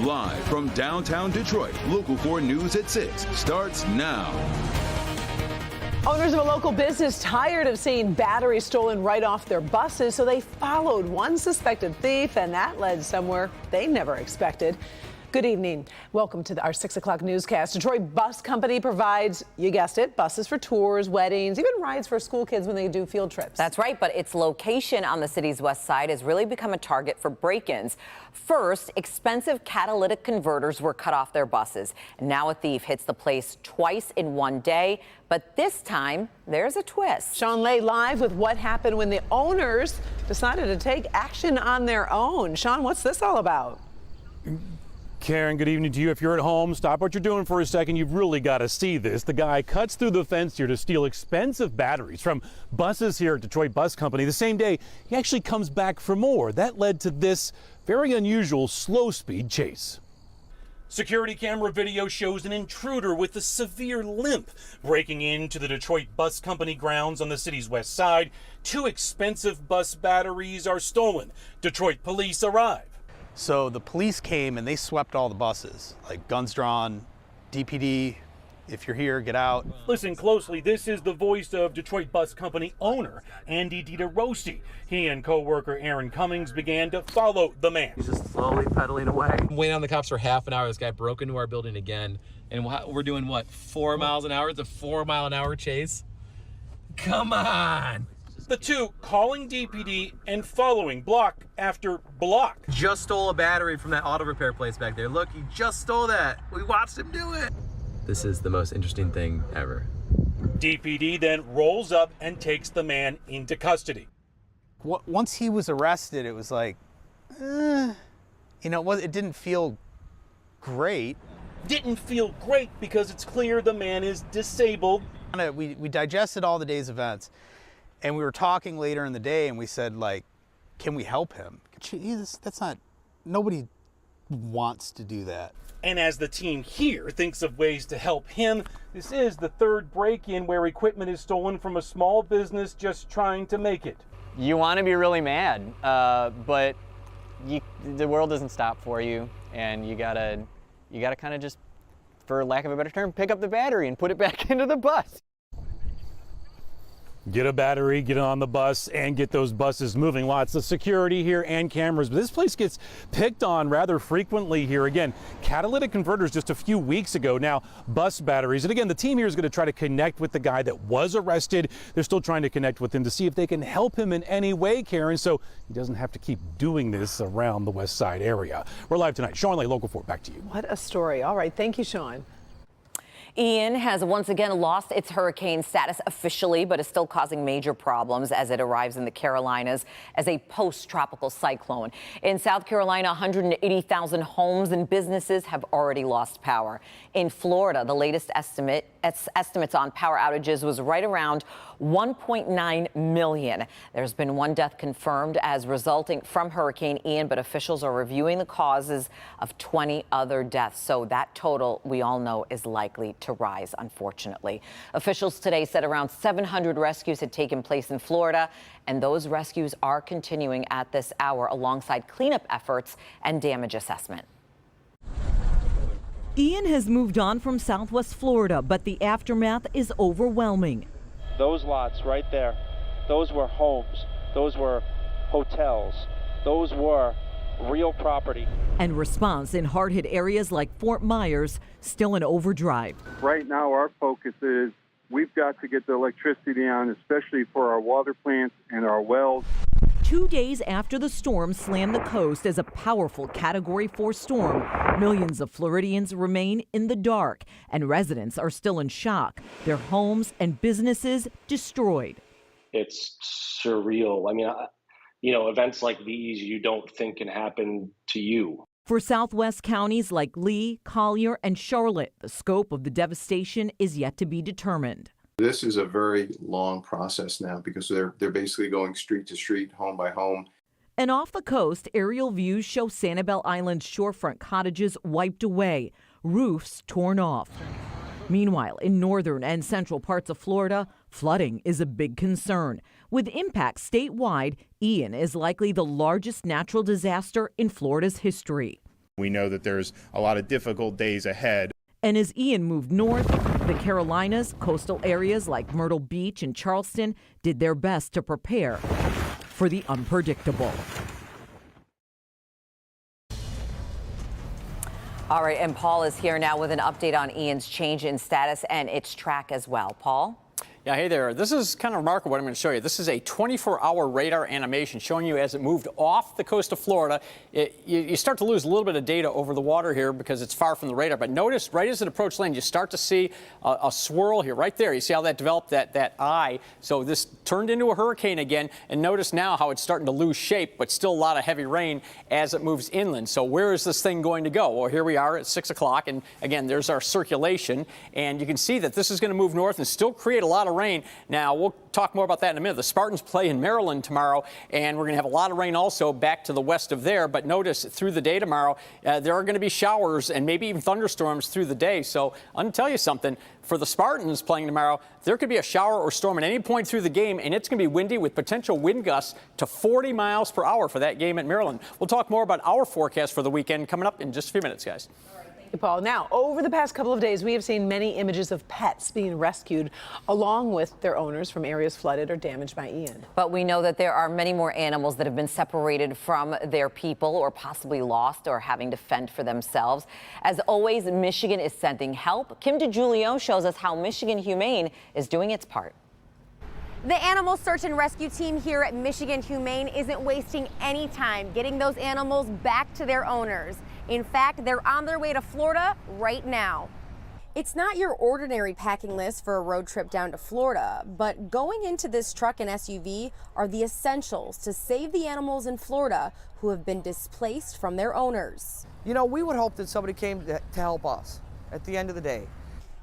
Live from downtown Detroit, Local 4 News at 6 starts now. Owners of a local business tired of seeing batteries stolen right off their buses, so they followed one suspected thief, and that led somewhere they never expected. Good evening. Welcome to our 6 o'clock newscast. Detroit Bus Company provides, you guessed it, buses for tours, weddings, even rides for school kids when they do field trips. That's right, but its location on the city's west side has really become a target for break-ins. First, expensive catalytic converters were cut off their buses. And now a thief hits the place twice in one day. But this time, there's a twist. Sean Lay live with what happened when the owners decided to take action on their own. Sean, what's this all about? Karen, good evening to you. If you're at home, stop what you're doing for a second. You've really got to see this. The guy cuts through the fence here to steal expensive batteries from buses here at Detroit Bus Company. The same day, he actually comes back for more. That led to this very unusual slow-speed chase. Security camera video shows an intruder with a severe limp breaking into the Detroit Bus Company grounds on the city's west side. 2 expensive bus batteries are stolen. Detroit police arrive. So the police came and they swept all the buses, like guns drawn, DPD, if you're here, get out. Listen closely, this is the voice of Detroit Bus Company owner, Andy DiDeRossi. He and co-worker Aaron Cummings began to follow the man. He's just slowly pedaling away. I'm waiting on the cops for half an hour. This guy broke into our building again. And we're doing what, 4 miles an hour? It's a 4-mile-an-hour chase? Come on. The two calling DPD and following block after block. Just stole a battery from that auto repair place back there. Look, he just stole that. We watched him do it. This is the most interesting thing ever. DPD then rolls up and takes the man into custody. Once he was arrested, it was like, it didn't feel great. Didn't feel great because it's clear the man is disabled. We digested all the day's events. And we were talking later in the day and we said, like, can we help him? Nobody wants to do that. And as the team here thinks of ways to help him, this is the third break-in where equipment is stolen from a small business just trying to make it. You want to be really mad, but the world doesn't stop for you, and you gotta kind of just, for lack of a better term, pick up the battery and put it back into the bus. Get a battery, get on the bus, and get those buses moving. Lots of security here and cameras, but this place gets picked on rather frequently here. Again, catalytic converters just a few weeks ago, now bus batteries. And again, the team here is going to try to connect with the guy that was arrested. They're still trying to connect with him to see if they can help him in any way, Karen, so he doesn't have to keep doing this around the west side area. We're live tonight. Sean Lay, Local 4, back to you. What a story. All right, thank you, Sean. Ian has once again lost its hurricane status officially, but is still causing major problems as it arrives in the Carolinas as a post-tropical cyclone. In South Carolina, 180,000 homes and businesses have already lost power. In Florida, the latest estimates on power outages was right around 1.9 million. There's been 1 death confirmed as resulting from Hurricane Ian, but officials are reviewing the causes of 20 other deaths. So that total, we all know, is likely to rise, unfortunately. Officials today said around 700 rescues had taken place in Florida, and those rescues are continuing at this hour alongside cleanup efforts and damage assessment. Ian has moved on from Southwest Florida, but the aftermath is overwhelming. Those lots right there, those were homes, those were hotels, those were real property. And response in hard-hit areas like Fort Myers still in overdrive. Right now our focus is we've got to get the electricity on, especially for our water plants and our wells. 2 days after the storm slammed the coast as a powerful Category 4 storm, millions of Floridians remain in the dark, and residents are still in shock. Their homes and businesses destroyed. It's surreal. I mean, events like these you don't think can happen to you. For Southwest counties like Lee, Collier, and Charlotte, the scope of the devastation is yet to be determined. This is a very long process now because they're basically going street to street, home by home. And off the coast, aerial views show Sanibel Island's shorefront cottages wiped away, roofs torn off. Meanwhile, in northern and central parts of Florida, flooding is a big concern. With impacts statewide, Ian is likely the largest natural disaster in Florida's history. We know that there's a lot of difficult days ahead. And as Ian moved north, the Carolinas, coastal areas like Myrtle Beach and Charleston did their best to prepare for the unpredictable. All right, and Paul is here now with an update on Ian's change in status and its track as well. Paul? Yeah, hey there. This is kind of remarkable what I'm going to show you. This is a 24-hour radar animation showing you as it moved off the coast of Florida. You start to lose a little bit of data over the water here because it's far from the radar. But notice right as it approached land, you start to see a swirl here, right there. You see how that developed, that eye. So this turned into a hurricane again. And notice now how it's starting to lose shape, but still a lot of heavy rain as it moves inland. So where is this thing going to go? Well, here we are at 6 o'clock. And again, there's our circulation. And you can see that this is going to move north and still create a lot of rain. Now, we'll talk more about that in a minute. The Spartans play in Maryland tomorrow, and we're going to have a lot of rain also back to the west of there. But notice through the day tomorrow, there are going to be showers and maybe even thunderstorms through the day. So I'm going to tell you something. For the Spartans playing tomorrow, there could be a shower or storm at any point through the game, and it's going to be windy with potential wind gusts to 40 miles per hour for that game at Maryland. We'll talk more about our forecast for the weekend coming up in just a few minutes, guys. Thank you, Paul. Now, over the past couple of days, we have seen many images of pets being rescued along with their owners from areas flooded or damaged by Ian. But we know that there are many more animals that have been separated from their people or possibly lost or having to fend for themselves. As always, Michigan is sending help. Kim DeGiulio shows us how Michigan Humane is doing its part. The animal search and rescue team here at Michigan Humane isn't wasting any time getting those animals back to their owners. In fact, they're on their way to Florida right now. It's not your ordinary packing list for a road trip down to Florida, but going into this truck and SUV are the essentials to save the animals in Florida who have been displaced from their owners. You know, we would hope that somebody came to help us at the end of the day.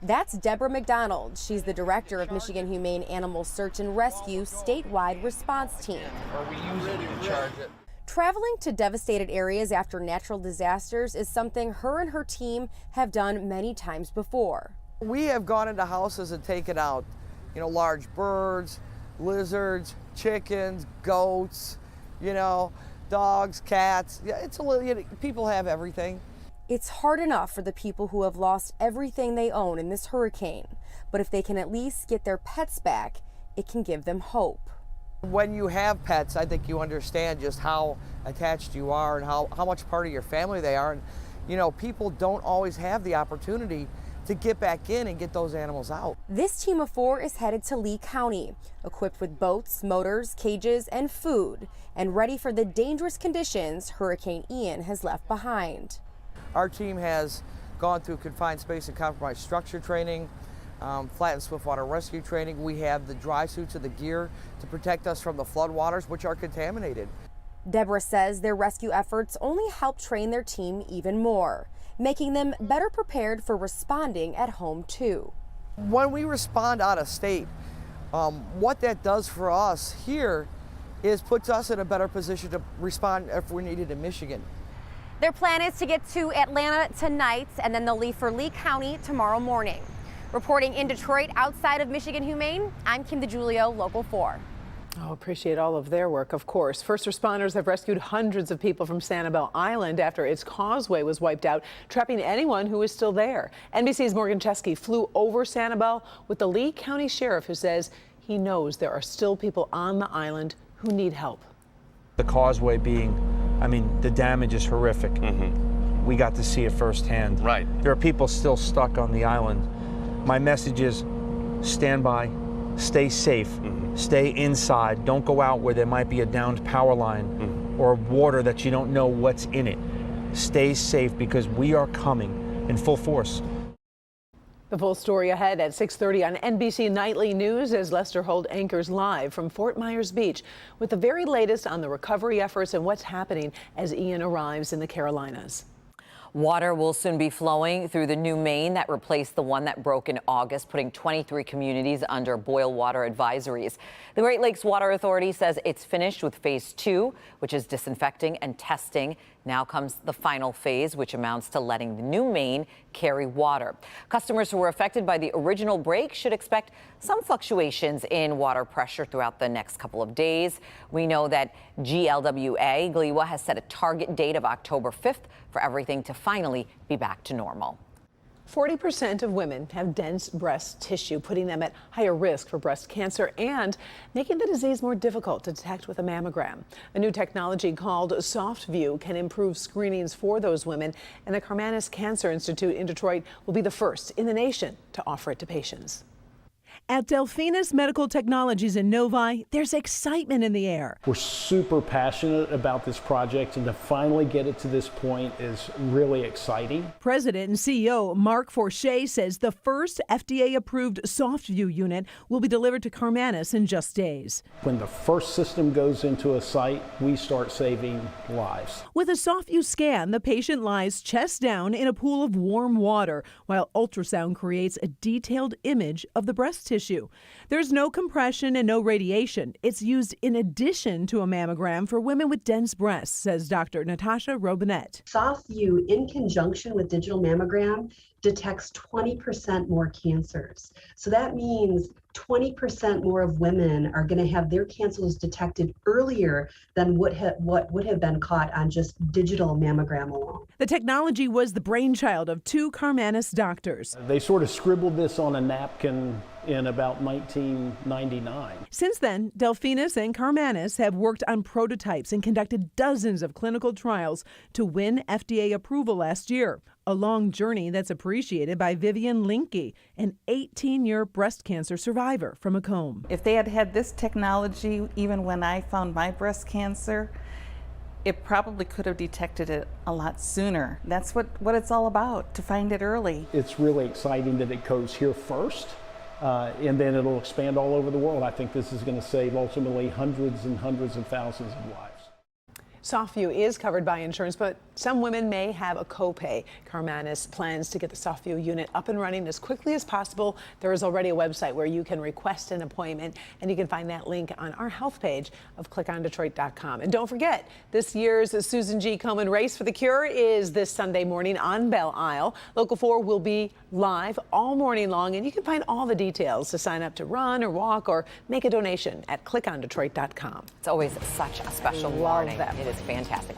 That's Deborah McDonald. She's the director of Michigan Humane Animal Search and Rescue statewide response team. Are we using to charge it? Traveling to devastated areas after natural disasters is something her and her team have done many times before. We have gone into houses and taken out, you know, large birds, lizards, chickens, goats, you know, dogs, cats. Yeah, it's a little, you know, people have everything. It's hard enough for the people who have lost everything they own in this hurricane, but if they can at least get their pets back, it can give them hope. When you have pets, I think you understand just how attached you are and how much part of your family they are. And, you know, people don't always have the opportunity to get back in and get those animals out. This team of 4 is headed to Lee County, equipped with boats, motors, cages, and food, and ready for the dangerous conditions Hurricane Ian has left behind. Our team has gone through confined space and compromised structure training, flat and swiftwater rescue training. We have the dry suits and the gear to protect us from the floodwaters, which are contaminated. Deborah says their rescue efforts only help train their team even more, making them better prepared for responding at home too. When we respond out of state, what that does for us here is puts us in a better position to respond if we're needed in Michigan. Their plan is to get to Atlanta tonight, and then they'll leave for Lee County tomorrow morning. Reporting in Detroit, outside of Michigan Humane, I'm Kim DeGiulio, Local 4. Oh, appreciate all of their work, of course. First responders have rescued hundreds of people from Sanibel Island after its causeway was wiped out, trapping anyone who is still there. NBC's Morgan Chesky flew over Sanibel with the Lee County Sheriff, who says he knows there are still people on the island who need help. The causeway being, I mean, the damage is horrific. We got to see it firsthand. Right. There are people still stuck on the island. My message is stand by, stay safe, stay inside, don't go out where there might be a downed power line or water that you don't know what's in it. Stay safe because we are coming in full force. The full story ahead at 6:30 on NBC Nightly News as Lester Holt anchors live from Fort Myers Beach with the very latest on the recovery efforts and what's happening as Ian arrives in the Carolinas. Water will soon be flowing through the new main that replaced the one that broke in August, putting 23 communities under boil water advisories. The Great Lakes Water Authority says it's finished with phase 2, which is disinfecting and testing. Now comes the final phase, which amounts to letting the new main carry water. Customers who were affected by the original break should expect some fluctuations in water pressure throughout the next couple of days. We know that GLWA has set a target date of October 5th for everything to finally be back to normal. 40% of women have dense breast tissue, putting them at higher risk for breast cancer and making the disease more difficult to detect with a mammogram. A new technology called SoftView can improve screenings for those women, and the Karmanos Cancer Institute in Detroit will be the first in the nation to offer it to patients. At Delphinus Medical Technologies in Novi, there's excitement in the air. We're super passionate about this project, and to finally get it to this point is really exciting. President and CEO Mark Forshey says the first FDA-approved SoftView unit will be delivered to Karmanos in just days. When the first system goes into a site, we start saving lives. With a SoftView scan, the patient lies chest down in a pool of warm water, while ultrasound creates a detailed image of the breast tissue. There's no compression and no radiation. It's used in addition to a mammogram for women with dense breasts, says Dr. Natasha Robinette. SoftView, in conjunction with digital mammogram, detects 20% more cancers. So that means 20% more of women are going to have their cancers detected earlier than what would have been caught on just digital mammogram alone. The technology was the brainchild of two Karmanos doctors. They sort of scribbled this on a napkin in about 1999. Since then, Delphinus and Karmanos have worked on prototypes and conducted dozens of clinical trials to win FDA approval last year. A long journey that's appreciated by Vivian Linke, an 18-year breast cancer survivor from Macomb. If they had had this technology even when I found my breast cancer, it probably could have detected it a lot sooner. That's what it's all about, to find it early. It's really exciting that it goes here first, and then it'll expand all over the world. I think this is going to save ultimately hundreds and hundreds of thousands of lives. SoftView is covered by insurance, but some women may have a copay. Karmanos plans to get the SoftView unit up and running as quickly as possible. There is already a website where you can request an appointment, and you can find that link on our health page of clickondetroit.com. And don't forget, this year's Susan G. Komen Race for the Cure is this Sunday morning on Belle Isle. Local 4 will be live all morning long, and you can find all the details to sign up to run or walk or make a donation at clickondetroit.com. It's always such a special morning. It is fantastic.